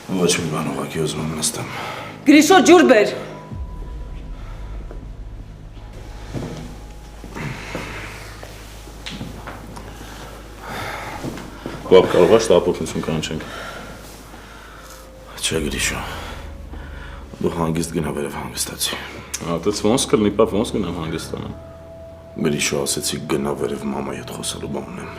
Ոչ մի բան ուղղակի ուզում եմ նստեմ։ Գրիշո, ջուր բեր։ Բաբ, կարող է շտապօգնություն կանչենք։ Չէ, Գրիշո։ Դու հանգիստ գնա վերև հանգստացի։ Այդպես ոնց կլինի, պապ, ոնց գնամ հանգստանամ։ Գրիշո, ասեցի գնա վերև մամայի հետ խոսելու բան ունեմ։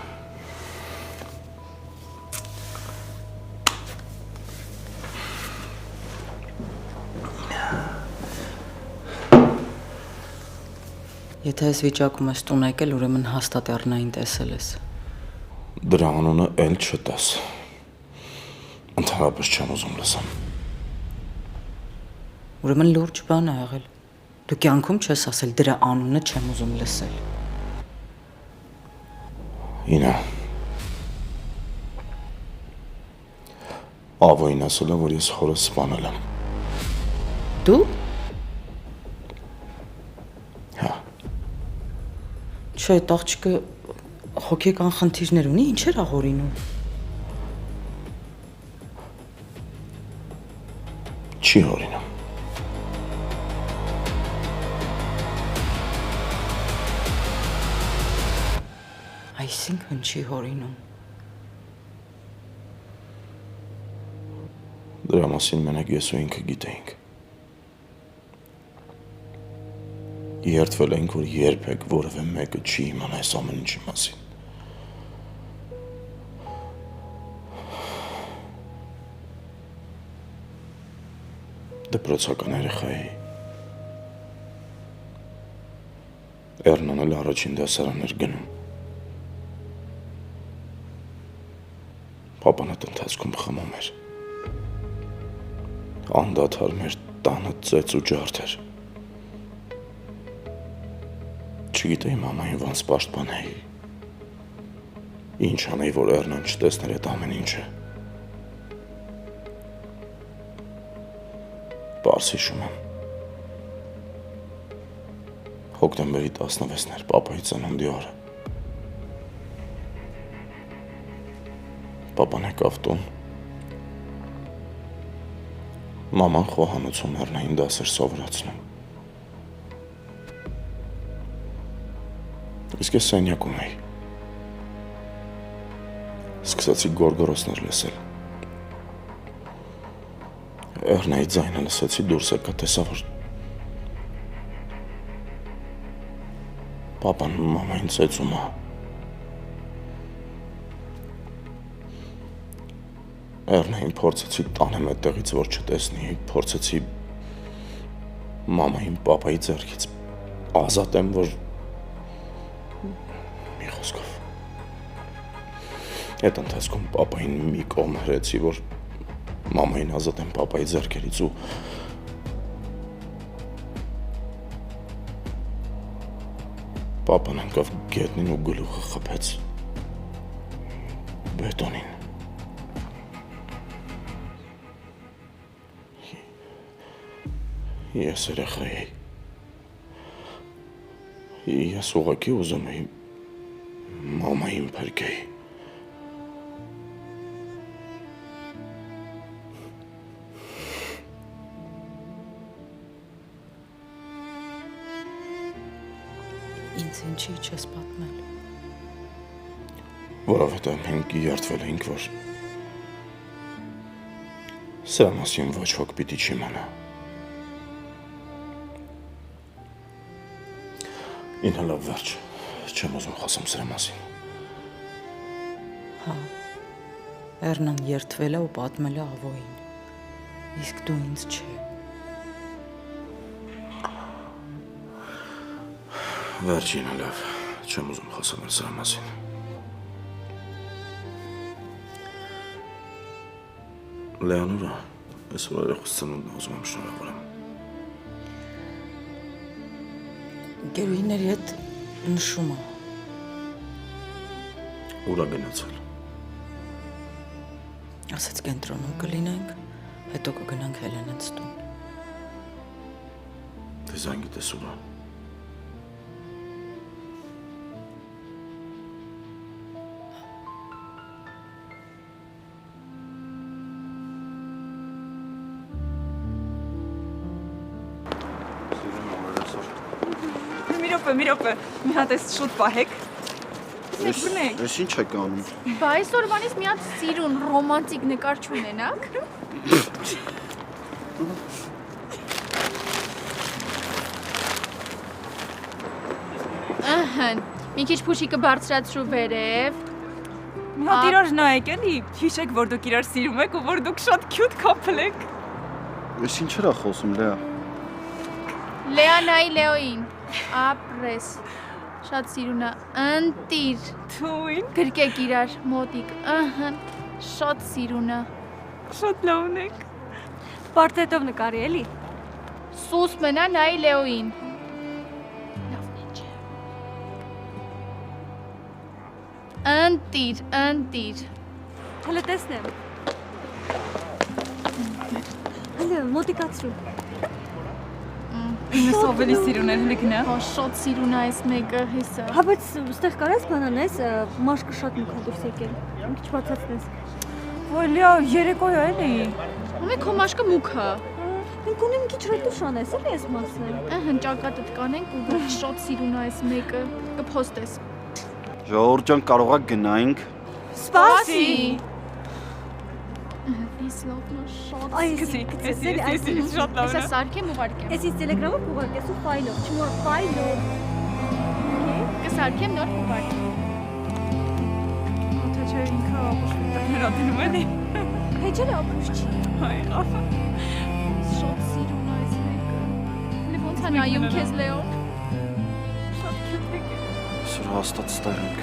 Եթե ես վիճակում ես տուն եկել, ուրեմն հաստատ Էռնային տեսել ես։ Դրա անունը էլ չտես։ Ընդհանրապես չեմ ուզում լսեմ։ Ուրեմն լուրջ բան է եղել։ Դու կյանքում չես ասել դրա անունը չեմ ուզում լսել։ Ինա։ Ավոյին ասել է, որ ես հորս սպանել եմ։ Դու։ Հա։ Չէ, այդ աղջիկը հոգեկան խնդիրներ ունի, ինչ էր աղորինում։ Չի հորինում։ Այսինքն չի հորինում։ Դրա մասին մենակ ես ու ինքը գիտեինք։ Երդվել ենք, որ երբեք որևէ մեկը չի իմանա այս ամեն ինչի մասին։ Դպրոցական երեխա էի։ Էռնան էլ առաջին դասարան էր գնում։ Պապան այդ ընթացքում խմում էր։ Անդադար մեր տանը ծեծ ու ջարդ էր։ Չգիտեի մամային ոնց պաշտպանեի։ Ինչ անեի, որ Էռնան չտեսներ այդ ամեն ինչը։ Պարզ հիշում եմ։ Հոկտեմբերի 16-ն էր պապայի ծնունդի օրը։ Պապան եկավ տուն։ Մաման խոհանոցում Էռնային դաս էր սովորացնում։ Իսկ ես սենյակում էի։ Սկսեցի գորգորոսներ լսել։ Էռնայի ձայնը լսեցի դուրս եկա, տեսա, որ պապան մամային ծեծում է։ Էռնային փորձեցի տանեմ այդտեղից, որ չտեսնի, փորձեցի մամային պապայի ձեռքից ազատեմ, որ մի խոսքով։ Այդ ընթացքում պապային մի կողմ հրեցի, որ մամային ազատեմ պապայի ձեռքերից ու պապան ընկավ գետնին ու գլուխը խփեց բետոնին։ Ես երեխա էի։ Ես ուղղակի ուզում էի մամային փրկեի։ Ինձ ինչի չես պատմել։ Որովհետև մենք երդվել էինք, որ սրա մասին ոչ ոք պիտի չիմանա։ Ինը լավ վերջ, չեմ ուզում խոսեմ սրա մասին։ Հա, Էռնան երդվել է ու պատմել է Ավոյին, իսկ դու ինձ չէ։ Վերջինը լավ, չեմ ուզում խոսել սրա մասին։ Լեոնորա, այսօր երեխուս ծնունդն ուզում եմ շնորհավորեմ։ Գերուհիների հետ նշում է։ Ուր է գնացել։ Ասաց կենտրոնում կլինենք, հետո կգնանք Հելենից տուն։ Դե զանգ գիտես ուր է։ մի րոպե։ Մի հատ էս շուտ պահեք։ Բնեք։ Ես ինչ եք անում։ Բա այսօրվանից մի հատ սիրուն ռոմանտիկ նկար չունենաք։ Ահան, մի քիչ փուշիկը բարձրացրու վերև։ Մի հատ իրար նայեք էլի, հիշեք, որ դուք իրար սիրում եք ու որ դուք շատ cute couple եք։ Ես ինչեր ա խոսում, Լեա։ Լեանայի Լեոին, ապրես, շատ սիրուն է, ընտիր, Թույն, գրկեք իրար մոտիկ, ահան, շատ սիրուն է, շատ լավն եք։ Պարտետով նկարի էլի։ սուս մնա նայի Լեոին։ Լավն է չէ։ Ընտիր։ Հələ տեսնեմ։ Հələ մոտիկացրու։ Ինձ ավելի սիրուն էր, հələ գնա։ Հա, շատ սիրուն է այս մեկը, հեսա։ Հա, բայց ստեղ կարես բանանես, մաշկը շատ մուք ա դուրս եկել։ Մի քիչ բացացնես։ Ոյ լիա, երեկոյ է էլի։ Ումե քո մաշկը մուք է։ Մենք ունեմ մի քիչ ռետուշ անես, էլի այս մասը։ Ահան ճակատդ կանենք ու շատ սիրուն է այս մեկը, կփոստես։ Ժողովուրդ ջան, կարող ա գնայինք։ Սպասի։ Այս լավն է շատ։ Այ, Էս շատ լավն Հեսա է։ սարքեմ ուղարկեմ։ Ես ինձ տելեգրամը կուղարկես ու ֆայլով, չմոռ ֆայլով։ Կսարքեմ նոր ուղարկեմ։ Թե չէ ինքը ապուշտակներ ատնում էլի։ Հեչել է ապուշ չի։ Հայ, ախա։ Շատ սիրուն է այս մեկը։ Լի ոնց է նայում քեզ Լեոն։ Շատ cute եք։ Սուր հաստատ ստեղ ենք։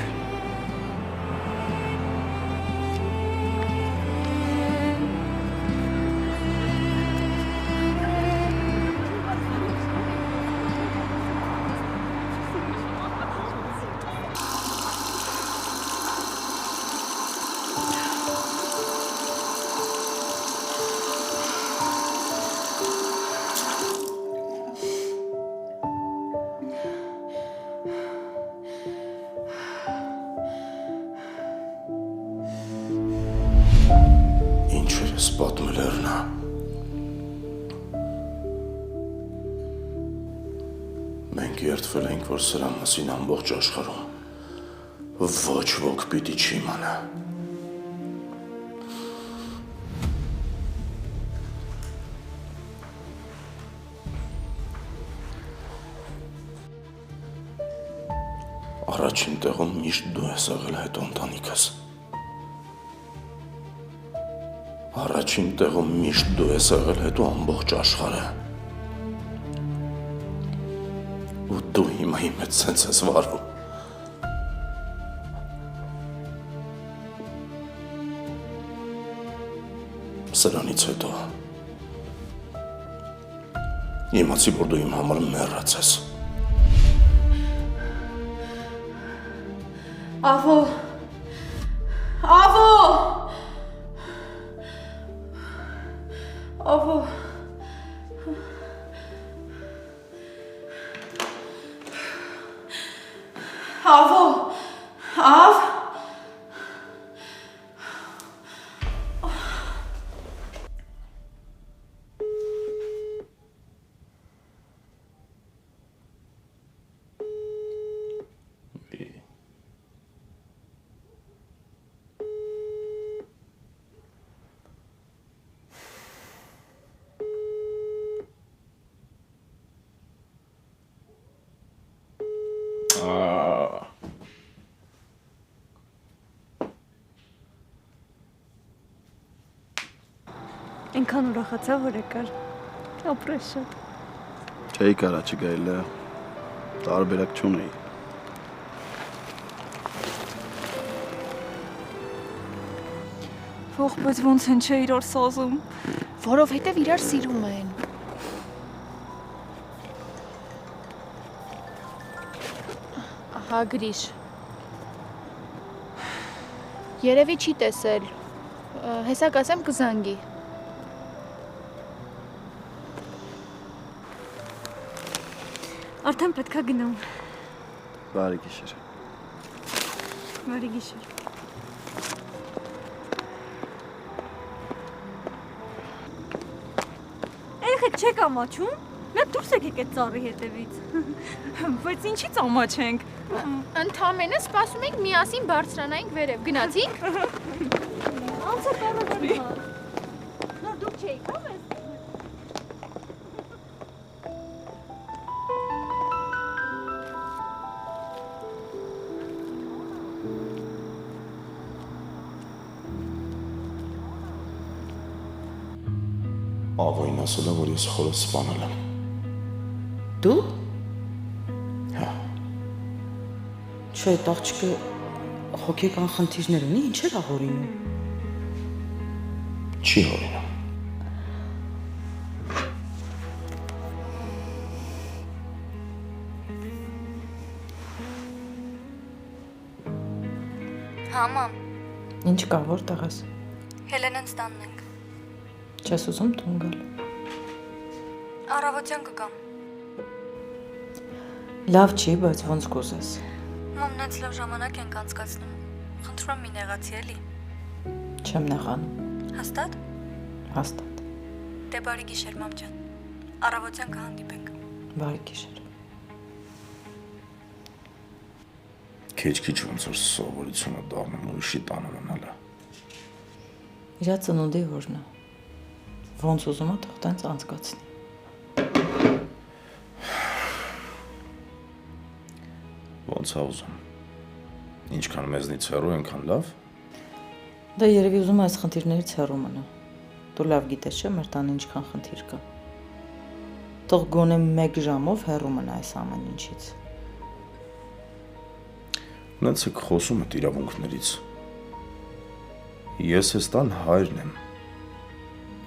Ինչեր ես պատմել Էրնա։ Մենք երդվել ենք, որ սրա մասին ամբողջ աշխարհում ոչ ոք պիտի չիմանա։ Առաջին տեղում միշտ դու ես եղել, հետո ընտանիքս։ Առաջին տեղում միշտ դու ես եղել, հետո ամբողջ աշխարհը։ Ու դու հիմա իմ հետ սենց ես վարվում։ Սրանից հետո իմացի, որ դու իմ համար մեռած ես։ Avo։ Այնքան ուրախացա, որ եկար։ Ապրես շատ։ Չէի կարա չգայի, Լեա։ Տարբերակ չունեի։ Ող, բայց ոնց են չէ իրար սազում։ Որովհետև իրար սիրում են։ Ահա գրիշ։ Երևի չի տեսել։ Հեսա կասեմ կզանգի։ Արդեն պետքա գնամ։ Բարի գիշեր։ Բարի գիշեր։ Երեխեք չեք ամաչում։ Նա դուրս եկեք այդ ծառի հետևից։ Բայց ինչի՞ ծամաչենք։ Ընդամենը սպասում ենք միասին բարձրանայինք վերև։ Գնացինք։ Անցա կառավարի։ Նա դուք չէիք, հա՞ մեզ։ Ավոյն ասել է, որ ես խորը սպանել եմ։ Դու։ Հա։ Չէ, այդ աղջիկը հոգեկան խնդիրներ ունի, ինչ էր աղորինում։ Չի հորինում։ Հա, մամ, Ինչ կա, որտեղ ես։ Հելենենց տանն ենք։ Չես ուզում տուն գալ։ Առավոտյան կգամ։ Լավ չի, բայց ոնց կուզես։ Մամ, նենց լավ ժամանակ ենք անցկացնում։ Խնդրում եմ մի նեղացի էլի։ Չեմ նեղանում։ Հաստատ։ Հաստատ։ Դե բարի գիշեր, մամ ջան։ Առավոտյան կհանդիպենք։ Բարի գիշեր։ Քիչ-քիչ ոնց որ սովորությունը դառնում ուրիշի տանը մնալը։ Իրա ծնունդի օրն է։ Ոնց ուզում է թող տենց անցկացնի։ Ոնց է ուզում։ Ինչքան մեզնից հեռու այնքան լավ։ Դա երևի ուզում է այս խնդիրներից հեռու մնա։ Դու լավ գիտես, չէ՞, մեր տանը ինչքան խնդիր կա։ Թող գոնե 1 ժամով հեռու մնա այս ամեն ինչից։ Նենց եք խոսում այդ իրավունքներից։ Ես ես տան հայրն եմ։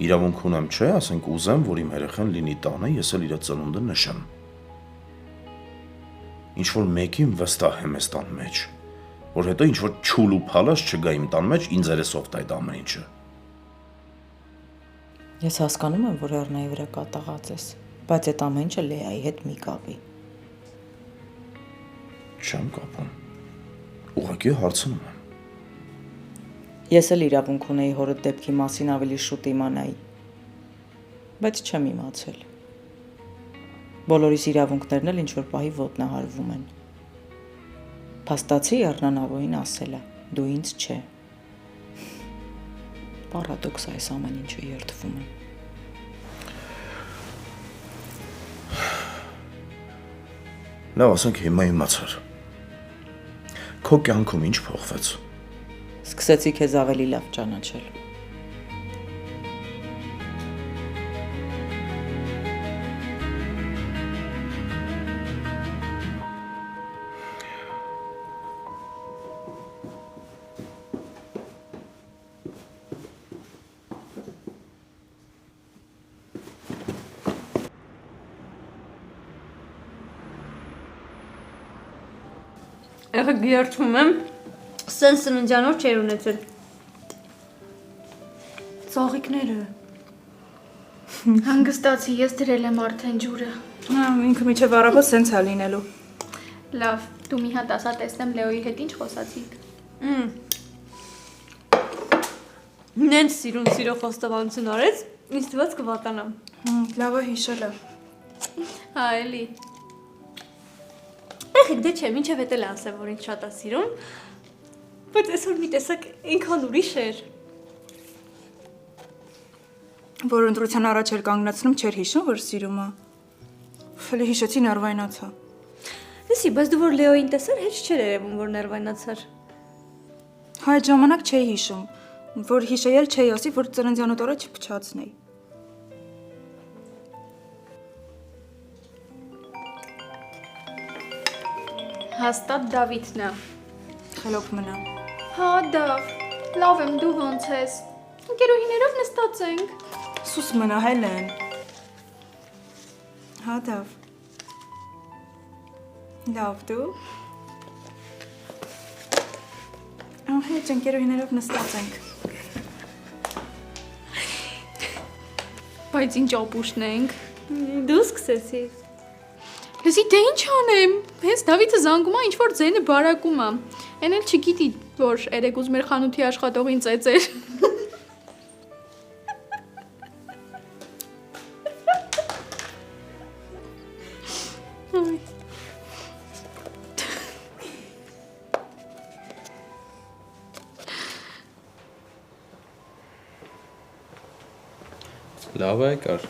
Իրավունք ունեմ, չէ, ասենք ուզեմ, որ իմ երեխան լինի տանը, ես էլ իր ծնունդը նշեմ։ Ինչ որ մեկին վստահեմ այս տան մեջ, որ հետո ինչ որ չուլ ու փալած չգա իմ տան մեջ, ինձ երեսով տա այդ ամեն ինչը։ Ես հասկանում եմ, որ Էռնայի վրա կատաղած ես, բայց այդ ամեն ինչը Լեայի հետ մի կապի։ Չեմ կապում։ Ուղղակի հարցնում եմ։ Ես էլ իրավունք ունեի հորդ դեպքի մասին ավելի շուտ իմանայի, բայց չեմ իմացել։ Բոլորիս իրավունքներն էլ ինչ-որ պահի ոտնահարվում են։ Փաստացի Էռնան Ավոյին ասել է, դու ինձ չէ։ Պարադոքս է այս ամեն ինչը երդվում է։ Լավ, ասենք հիմա իմացար։ Քո կյանքում ինչ փոխվեց։ Սկսեցի քեզ ավելի լավ ճանաչել։ Եղը գերչում եմ, սեն սննդյանով չեր ունեցել։ Ծաղիկները։ Հանգստացի, ես դրել եմ արդեն ջուրը։ Ինքը միջև առավոտ սենց է լինելու։ Լավ, դու մի հատ ասա տեսնեմ Լեոյի հետ ինչ խոսացիք։ Նենց սիրո խոստովանություն արեց, ինձ թվաց կվատանամ։ Լավ է հիշելը։ Հա, էլի։ Եղեք դե չէ, մինչև էտ էլ ասեմ, որ ինձ շատ է սիրում, բայց այսօր մի տեսակ ինքան ուրիշ էր։ Որ ընտրության առաջ էր կանգնացնում, չէր հիշում, որ սիրում է։ Ֆելի հիշեցի ներվայնացա։ Լսի, բայց դու որ Լեոյին տեսար, հեչ չէր երևում, որ ներվայնացար։ Հա, այդ ժամանակ չէի հիշում, որ հիշեյել չէի ասի, որ ծննդյանոտ օրը չփչացնեի։ Հաստատ Դավիթն է։ Խելոք մնա։ Հա, Դավ, լավ եմ, դու ոնց ես։ Ընկերուհիներով նստած ենք։ Սուս մնա, Հելեն։ Հա, Դավ։ Լավ, դու։ Հեչ ընկերուհիներով նստած ենք։ Բայց ինչ ապուշն ենք։ Դու սկսեցիր։ Լսի, դե ինչ անեմ։ Հենց Դավիթը զանգում է, ինչ որ ձենը բարակում է։ Էն էլ չգիտի, որ երեք ուզում էր խանութի աշխատողին ծեծեր։ Լավ է եկար։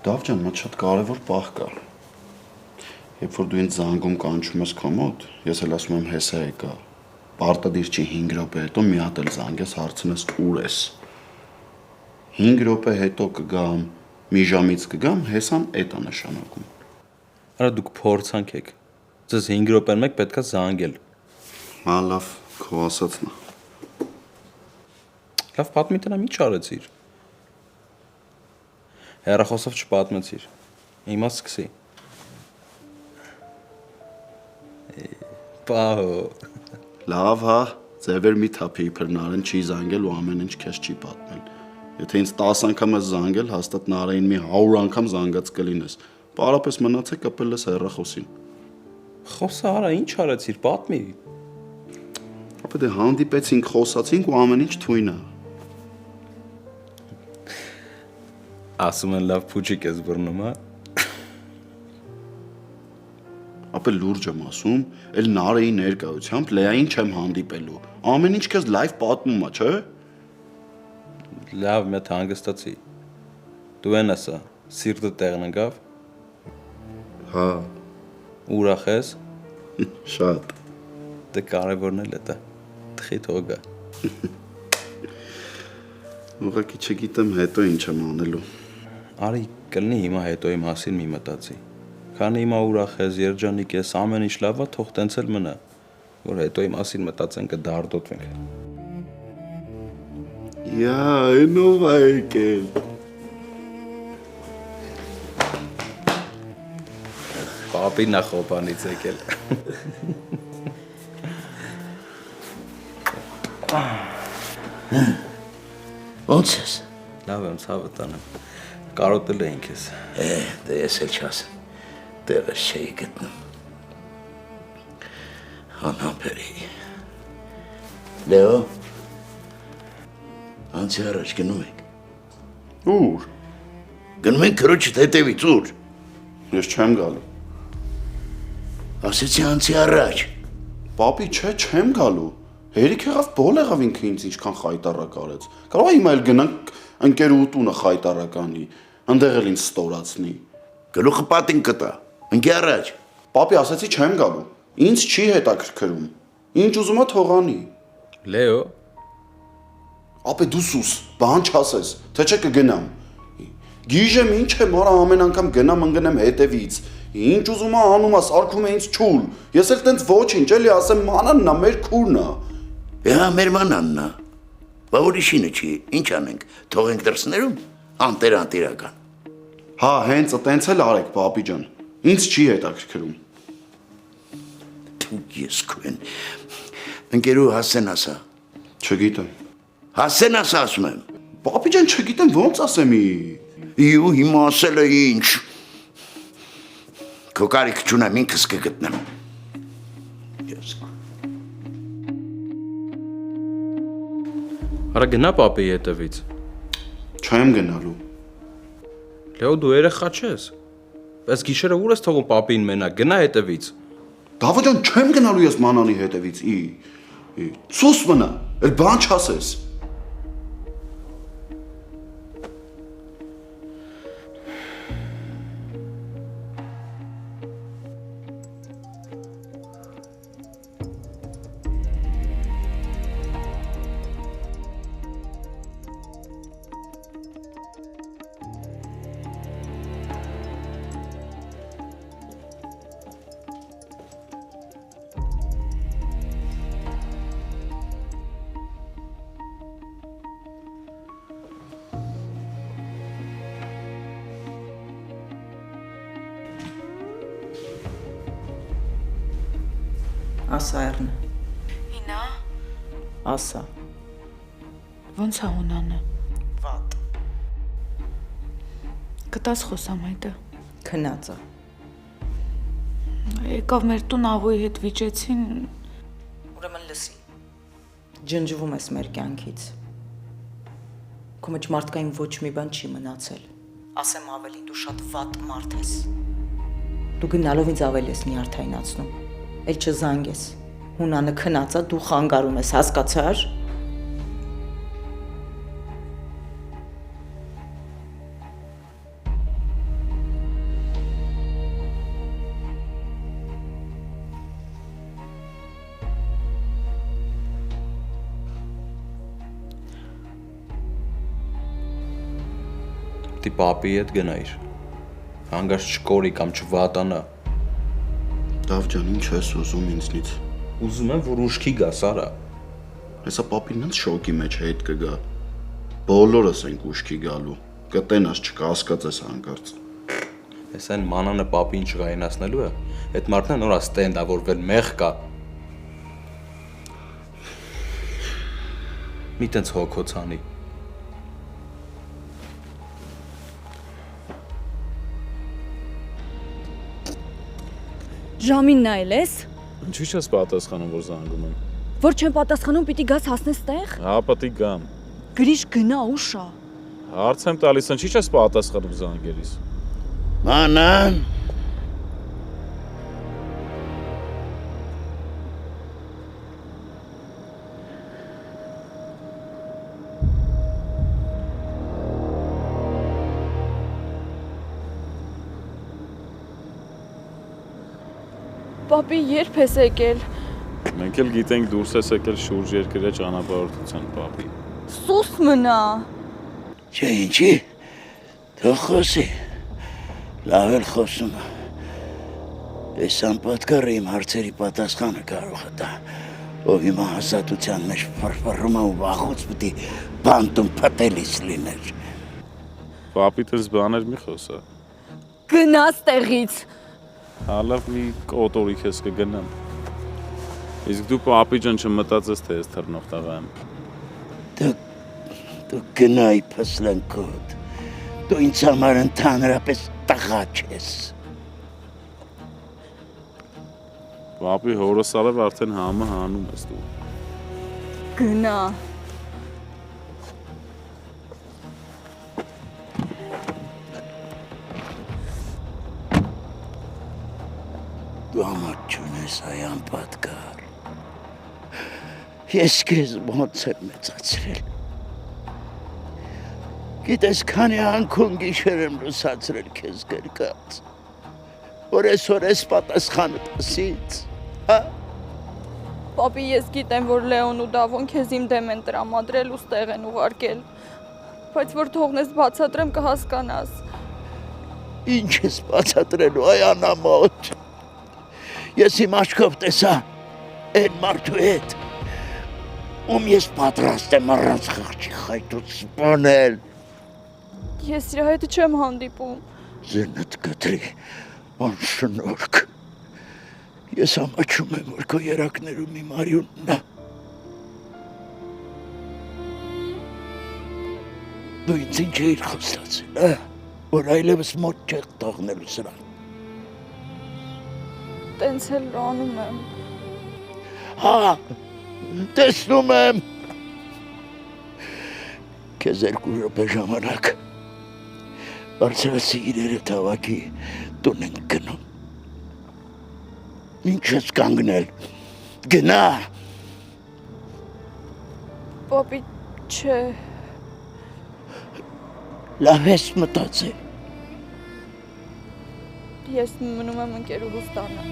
Դավ ջան, մոտ շատ կարևոր պահ կա։ Երբ որ դու ինձ զանգում կանչում ես քո մոտ, ես էլ ասում եմ հեսա եկա։ Պարտադիր չի 5 րոպե հետո մի հատ էլ զանգես, հարցնես ուր ես։ 5 րոպե հետո կգամ, մի ժամից կգամ, հեսան էդ է նշանակում։ Արա դուք փորձանք եք։ Ձեզ 5 րոպեն մեկ պետքա զանգել։ Հա լավ, քո ասածն է։ Լավ, պատմի տնամ ինչ արեցիր։ Հեռախոսով չպատմեցիր։ Հիմա սկսի։ Պահո։ Լավ, հա, ձևեր մի թափի իբր Նարեն չի զանգել ու ամեն ինչ քեզ չի պատմել։ Եթե ինձ 10 անգամ ես զանգել, հաստատ Նարեին մի 100 անգամ զանգած կլինես։ Պարապես մնացեք կպել ես հեռախոսին։ Խոսա արա, ինչ արեցիր, պատմի։ Ապա դե հանդիպեցինք, խոսացինք ու ամեն ինչ թույն է։ Ասում են լավ փուչիկ ես բռնում, հա։ Ապա լուրջ եմ ասում, էլ Նարեի ներկայությամբ Լեային չեմ հանդիպելու։ Ամեն ինչ քեզ լայվ պատմում է, չէ՞։ Լավ, մետ հանգստացի։ Դու են ասա, սիրտը տեղն ընկավ։ Հա, Ուրախ ես։ շատ։ Դե կարևորն էլ է դա։ Տխի թողա։ Ուղղակի չգիտեմ հետո ինչ եմ անելու։ Արի կլինի հիմա հետոյի մասին մի մտածի։ Քանի հիմա ուրախ ես, երջանիկ ես, ամեն ինչ լավ է, թող տենց էլ մնա, որ հետոյի մասին մտածենք կդարդոտվենք։ Յա, այնով է եկել։ Պապին է խոպանից եկել։ Ոնց ես։ Լավ եմ, ցավը տանեմ։ Կարոտել էինք ես։ Դե ես էլ չասեմ։ Տեղս չէի գտնում։ Անհամբերի։ Լեո։ Անցի առաջ գնում եք։ Ուր։ Գնում ենք քրոջդ հետևից ուր։ Ես չեմ գալու։ Ասեցի անցի առաջ։ Պապի, չէ, չեմ գալու։ Հերիք եղավ, բոլ եղավ ինքը ինձ ինչքան խայտարակ արեց։ Կարող է հիմա էլ գնանք ընկերուհու տունը խայտարականի, այնտեղ էլ ինձ ստորացնի։ Գլուխը պատին կտա։ Ընկի առաջ։ Պապի, ասեցի չեմ գալու։ Ինձ չի հետաքրքրում։ Ինչ ուզում է թողանի։ Լեո։ Ապե դու սուս, բան չասես, թե չէ կգնամ։ Գիժեմ ինչ եմ արա ամեն անգամ գնամ ընկնեմ հետևից։ Ինչ ուզում է անում է, սարքում է ինձ չուլ։ Ես էլ տենց ոչինչ էլի ասեմ մանանն է, մեր քուրն է։ Հա, մեր մանանն է։ Բա ուրիշինը չի, ինչ անենք, թողենք դրսներում, անտերական։ Հա, հենց տենց էլ արեք, պապի ջան։ Ինձ չի հետաքրքրում։ Դուք ես քույն։ Ընկերու Հասեն ասա։ Չգիտեմ։ Հասեն ասա ասում եմ։ Պապի ջան, չգիտեմ ոնց ասեմի։ Իու հիմա ասել է ինչ։ Քո կարիք չունեմ, ինքս կգտնեմ։ Ես։ Արա գնա պապի հետևից։ Չեմ գնալու։ Լեո դու երեխա չես։ Բայց գիշերը ուր ես թողում պապին մենակ, գնա հետևից։ Դավո ջան, չեմ գնալու ես մանանի հետևից։ Ցույց մնա, էլ բան չասես։ Ասա Էռնը։ Ինա, Ասա։ ոնց է ունանը։ Վատ։ Կտաս խոսամ այդը։ Քնած է։ Եկավ մեր տուն աղոյի հետ վիճեցին։ Ուրեմն լսի։ Ջնջվում ես մեր կյանքից։ Քո մեջ մարդկային ոչ մի բան չի մնացել։ Ասեմ ավելին, դու շատ վատ մարդ ես։ Դու գնալով ինձ ավելի ես նյարդայնացնում։ Էլ չզանգես։ Հունանը քնած է, դու խանգարում ես, հասկացա՞ր։ պետք է պապի հետ գնայիր։ Հանգարց չկորի կամ չվատանա։ Դավ ջան, ինչ ես ուզում ինձնից։ Ուզում եմ, որ ուշքի գաս, արա։ Հեսա պապին ինձ շոկի մեջ հետ կգա։ Բոլորս ենք ուշքի գալու։ Կտենաս չկասկածես հանկարծ։ Ես այն մանանը պապին չղայնացնելու է, այդ մարդն է նորա ստենդավորվել մեղ կա։ Մի տենց հոգոցանի։ Ժամին նայել ես, Ինչի՞ չես պատասխանում, որ զանգում եմ։ որ չեմ պատասխանում, պիտի գաս հասնես տեղ։ Հա, պետք է գամ։ Գրիշ գնա ուշա։ Հարց եմ տալիս, ինչի՞ չես պատասխանում զանգելիս։ Մանան, Պապի երբ ես եկել։ Մենք էլ գիտենք դուրս ես եկել շուրջ երկրի ճանապարհորդության, պապի։ Սուս մնա։ չէ ինչի, թող խոսի, լավ էլ խոսում է։ Ես անպատկառը իմ հարցերի պատասխանը կարող է տա, ով հիմա հասատության մեջ ֆրֆռում է ու վախուց պիտի բանտում փտելից լիներ։ Պապի տես բաներ մի խոսա։ Գնաս տեղից։ Հալավ մի կոտորի քեզ կգնամ։ Իսկ դու պապի ջան չմտածես թե ես թռնող տղա եմ։ Դու գնայի փսլենկոտ, դու ինձ համար ընդհանրապես տղա չես։ Պապի հորս արև արդեն համը հանում ես դու։ Գնա։ Դու ամաք չունես այ անպատկառ։ Ես քեզ ոնց եմ մեծացրել։ Գիտես քանի անգամ գիշեր եմ լուսացրել քեզ գրկած, որ այսօր ես պատասխանը տասից, հա։ Պապի, ես գիտեմ, որ Լեոն ու Դավոն քեզ իմ դեմ են տրամադրել ու ստեղ են ուղարկել, բայց որ թողնես բացատրեմ կհասկանաս։ Ինչ ես բացատրելու այ անամոթ։ Ես իմ աչքով տեսա այն մարդու հետ, ում ես պատրաստ եմ առանց խղճի խայտուց սպանել։ Ես իր հետ չեմ հանդիպում։ Զենդ կտրի, անշնորհք։ Ես ամաչում եմ, որ քո երակներում իմ արյունն է։ Դու ինձ ինչ էիր խոստացել, հա, որ այլևս մոտ չեք թողնելու սրան։ Տենց էլ անում եմ։ Հա, տեսնում եմ։ Քեզ 2 րոպե ժամանակ բարձրացի իրերը թավակի տուն են գնում։ Ինչ ես կանգնել, գնա։ Պապի, չէ։ Լավ ես մտածել։ Ես մնում եմ ընկերուհուս տանը։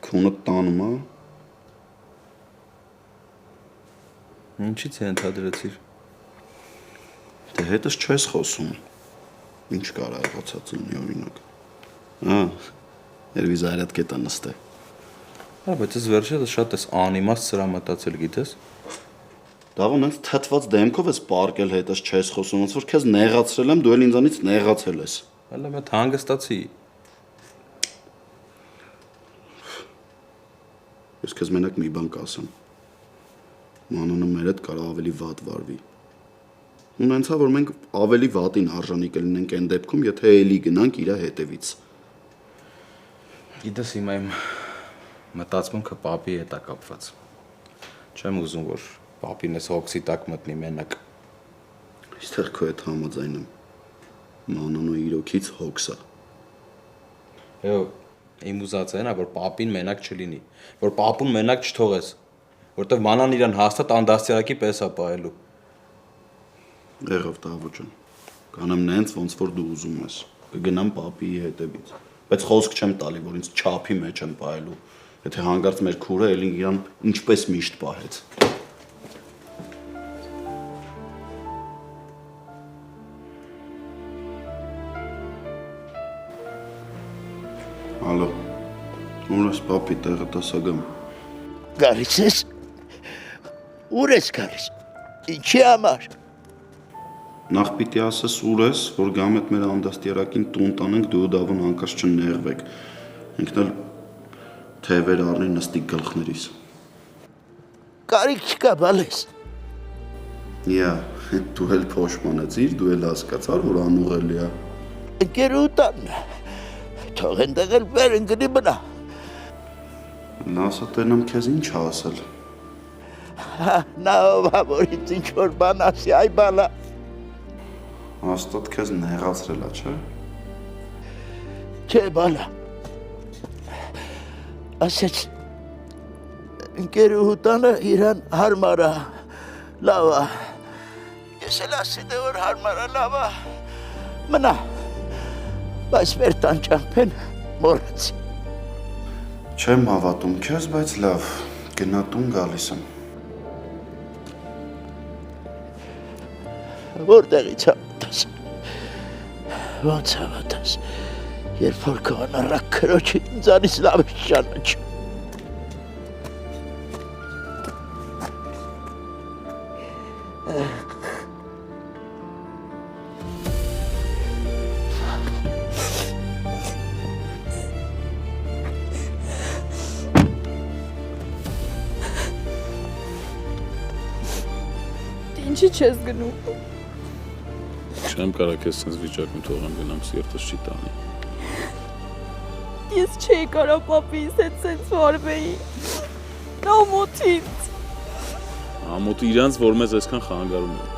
Քունը տանում է։ Ինչի՞ց է ընդհանրեցիր։ Դե հետս չես խոսում։ Ինչ կարա եղածած ունի օրինակ։ Հա, երևի զայրատ կետա նստե։ Հա, բայց ես վերջերս շատ ես անիմաստ սրա մտածել, գիտես։ Դավոն այնց թթված դեմքով ես պարկել հետս չես խոսում, ոնց որ քեզ նեղացրել եմ, դու էլ ինձանից նեղացել ես։ Հələ մտ հանգստացի։ Ես քեզ մենակ մի բան կասեմ։ Մանոնը մեր հետ կարող ավելի վատ վարվի։ Ունենցա որ մենք ավելի վատին արժանի կլինենք այն դեպքում, եթե էլի գնանք իր հետևից։ Գիտես հիմա իմ մտածմունքը պապի հետ է կապված։ Չեմ ուզում, որ պապին ես հոգսի տակ մտնի մենակ։ Այստեղ քո հետ համաձայն եմ։ Մանոնու իրոքից հոգսա։ Հո, իմ ուզածն է, որ պապին մենակ չլինի, որ պապուն մենակ չթողես, որտեվ մանան իրան հաստատ անդաստիարակի պես է պահելու։ Եղավ Դավո ջան։ Կանեմ նենց ոնց որ դու ուզում ես։ Կգնամ պապիի հետևից։ Բայց խոսք չեմ տալի, որ ինձ չափի մեջ եմ պահելու։ Եթե հանգարց մեր քուրը էլի իրան ինչպես միշտ պահեց։ Ալո։ Ուր ես պապի տեղը տասագամ։ Գալիս ես։ Ուր ես գալիս։ Ինչի համար։ Նախ պիտի ասես ուր ես, որ գամ այդ մեր անդաստիարակին տուն տանենք, դու Դավոն հանկարծ չներվեք։ Ինքն էլ թևեր առնի նստի գլխներիս։ Կարիք չկա, բալես։ Յա, դու էլ փոշմանեցիր, դու էլ հասկացար, որ անուղելի է։ Ընկեր ուտան։ Թող ընդեղ էլ վեր ընկնի բնա։ Ասա տենամ քեզ ինչ ասել։ Նա ով է, որ ինձ ինչ-որ բան ասի, այ բալա։ Հաստատ քեզ նեղացրել է, չէ՞։ Չէ, բալա։ Ասեց ընկերուհու տանը իրան հարմար է, լավ է։ Ես էլ ասել եմ, որ հարմար է, լավ է։ Մնա։ Բայց մեր տան ճամփեն մոռացի։ Չեմ հավատում քեզ, բայց լավ, գնա տուն գալիս եմ։ Որտեղից հավատաս։ Ոնց հավատաս, երբ որ քո անառակ քրոջը ինձանից լավ է ճանաչում։ Ինչի չես գնում։ Չեմ կարող քեզ sense վիճակում թողեմ գնամ, սիրտս չի տանի։ Ես չէի կարող պապիս հետ sense վարվեի։ Նա մոթից։ Ամոթ իրանց, որ մեզ այսքան խանգարում են։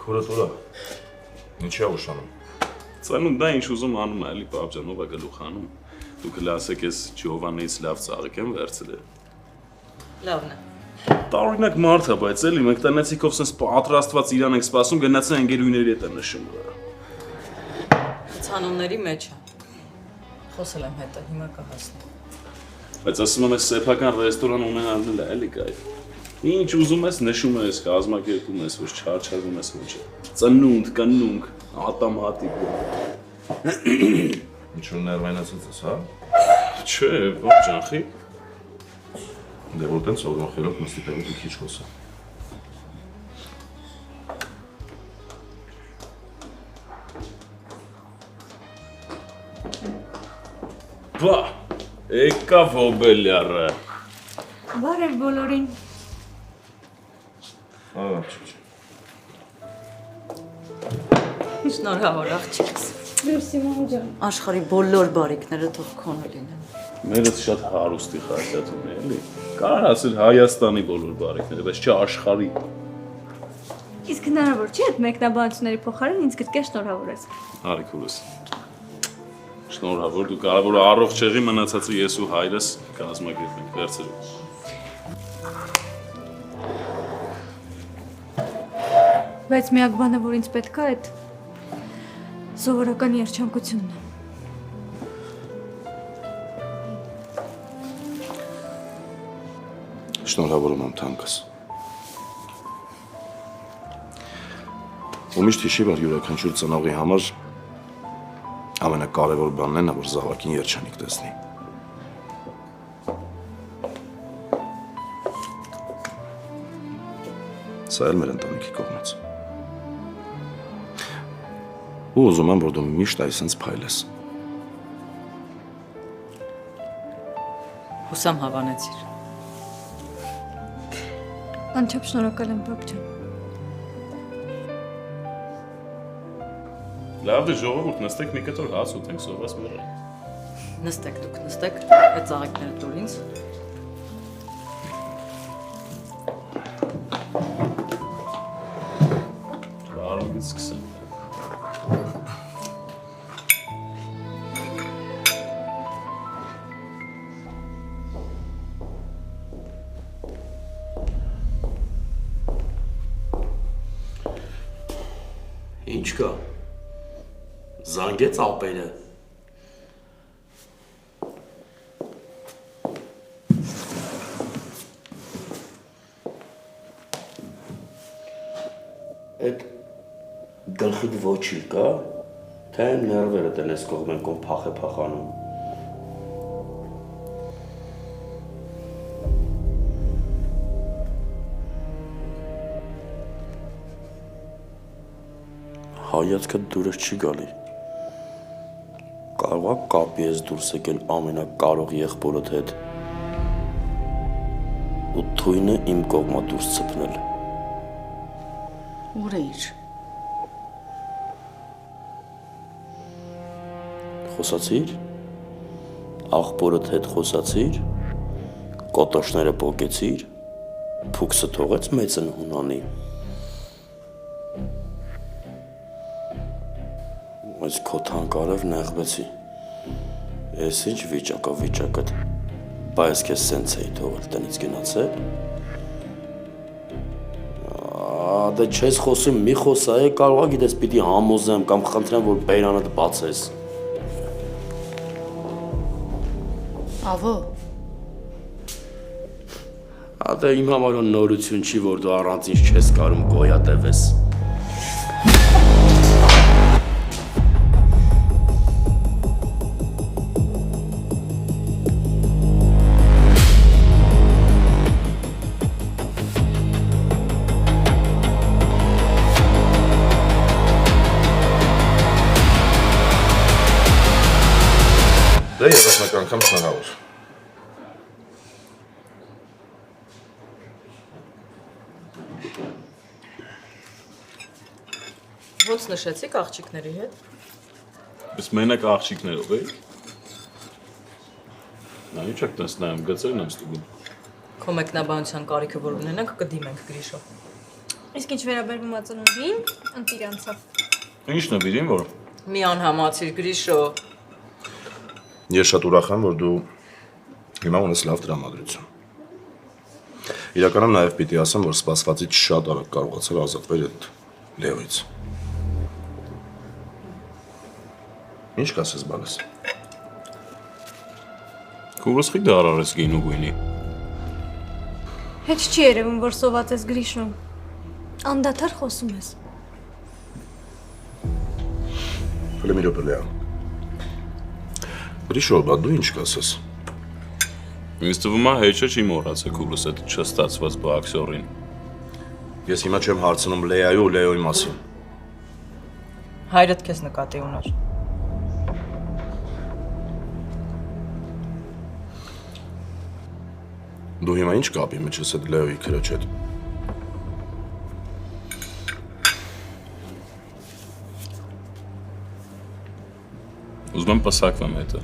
Քուրատուրա։ Ինչի է ուշանում։ Ծանոթ դա ինչ ուզում անում է, էլի պապ ջան, ով է գլուխ անում։ Դուք լասեք ես Ջովանից լավ ծաղիկ եմ վերցրել։ Լավն է։ Տարօրինակ մարդ է, բայց էլի մենք տնեցիկով sense պատրաստված իրան ենք սպասում, գնացել ընկերուհիների հետ եմ նշում։ Ցանոնների մեջ է։ Խոսել եմ հետը, հիմա կհասնի։ Բայց ասում եմ, այս սեփական ռեստորան ունենալն է, էլի կայֆ։ Ինչ ուզում ես նշում ես, կազմակերպում ես, ոչ չարչարվում ես ոչ։ Ծնունդ, կնունք, ատամատիկ։ Ինչու ներվայնացած ես, հա։ Չէ, ո՞ր ջանխի։ Դե որ տենց օգնոխելով նստի տեղի մի քիչ խոսա։ Բա, եկա ոբելյարը։ Բարև բոլորին։ Շնորհավոր աղջիկս։ Լույսի մամ ջան։ Աշխարհի բոլոր բարիքները թող քոնը լինեն։ Մերս շատ հարուստի խայտատուն է, էլի։ Կարող ասել Հայաստանի բոլոր բարիքները, բայց չէ աշխարհի։ Իսկ հնարավոր չի այդ մեկնաբանությունների փոխարեն ինձ գրկե շնորհավորես։ Հարիկուլս։ Շնորհավոր, դու կարող որ առողջ եղի մնացածը ես ու հայրս կազմակերպենք, վերցրու։ Բայց միակ բանը, որ ինձ պետք է, այդ սովորական երջանկությունն է։ Շնորհավորում եմ թանկս։ Ու միշտ հիշի, որ յուրաքանչյուր ծնողի համար ամենակարևոր բանն է, որ զավակին երջանիկ տեսնի։ Սա էլ մեր ընտանիքի կողմից։ Ու ուզում եմ, որ դու միշտ այսպես փայլես։ Հուսամ հավանեցիր։ Անչափ շնորհակալ եմ, պապ ջան։ Լավ դե ժողովուրդ, նստեք մի կտոր հաց ուտենք, սովորած մեռը։ Նստեք դուք, նստեք, այդ ծաղիկները տուր ինձ։ Արագից սկսեմ։ Ինչ կա։ Զանգեց ապերը։ Այդ գլխիդ ոչիլ կա, թե ներվերը տնես կողմեն կոմ փախ է փախանում։ Հայացքը դուրս չի գալի։ Կարող է կապի ես դուրս եկել ամենակարող եղբորդ հետ ու թույնը իմ կողմա դուրս ծպնել։ Ուր էիր։ Խոսացիր, աղբորդ հետ խոսացիր, կոտոշները պոկեցիր, փուքսը թողեց մեծն հունանի։ Այս քո թանկարև նեղվեցի։ Ես ինչ վիճակդ, բայց քեզ սենց էի թողել տնից գնացել։ Դե չես խոսում, մի խոսա է, կարող է գիտես պիտի համոզեմ կամ խնդրեմ, որ բերանդ բացես։ Ավո։ Դե իմ համար նորություն չի, որ դու առանց ինձ չես կարում գոյատևես։ Դե ևս մեկ անգամ շնորհավոր։ Ոնց նշեցիք աղջիկների հետ։ Բայց մենակ աղջիկներով էի։ Նա ինչ եք տես նայում, գծերն եմ ստուգում։ Քո մեկնաբանության կարիքը որ ունենանք կդիմենք Գրիշո։ Իսկ ինչ վերաբերվում է ծնունդին, ընտիր անցավ։ Ինչ նվիրին, որ Մի անհամացիր Գրիշո։ Ես շատ ուրախ եմ, որ դու հիմա ունես լավ տրամադրություն։ Իրականում նաև պիտի ասեմ, որ սպասվածից շատ արագ կարողացար ազատվել այդ Լեոից։ Ինչ կասես բանես։ քուրս խի դարարես գին ու գույնի։ Հետ չի երևում, որ սոված ես Գրիշո։ Անդադար խոսում ես։ Հələ մի րոպե Լեա։ Գրիշո, բա դու ինչ կասես։ Ինձ թվում է հեչը չի մոռացել քուրս այդ չստացված բաքսորին։ Ես հիմա չեմ հարցնում Լեայի ու Լեոյի մասին։ Հայրդ քեզ նկատի ուներ։ Դու հիմա ինչ կապի մեջ ես այդ Լեոյի քրոջ հետ։ Ուզում եմ պսակվեմ հետը։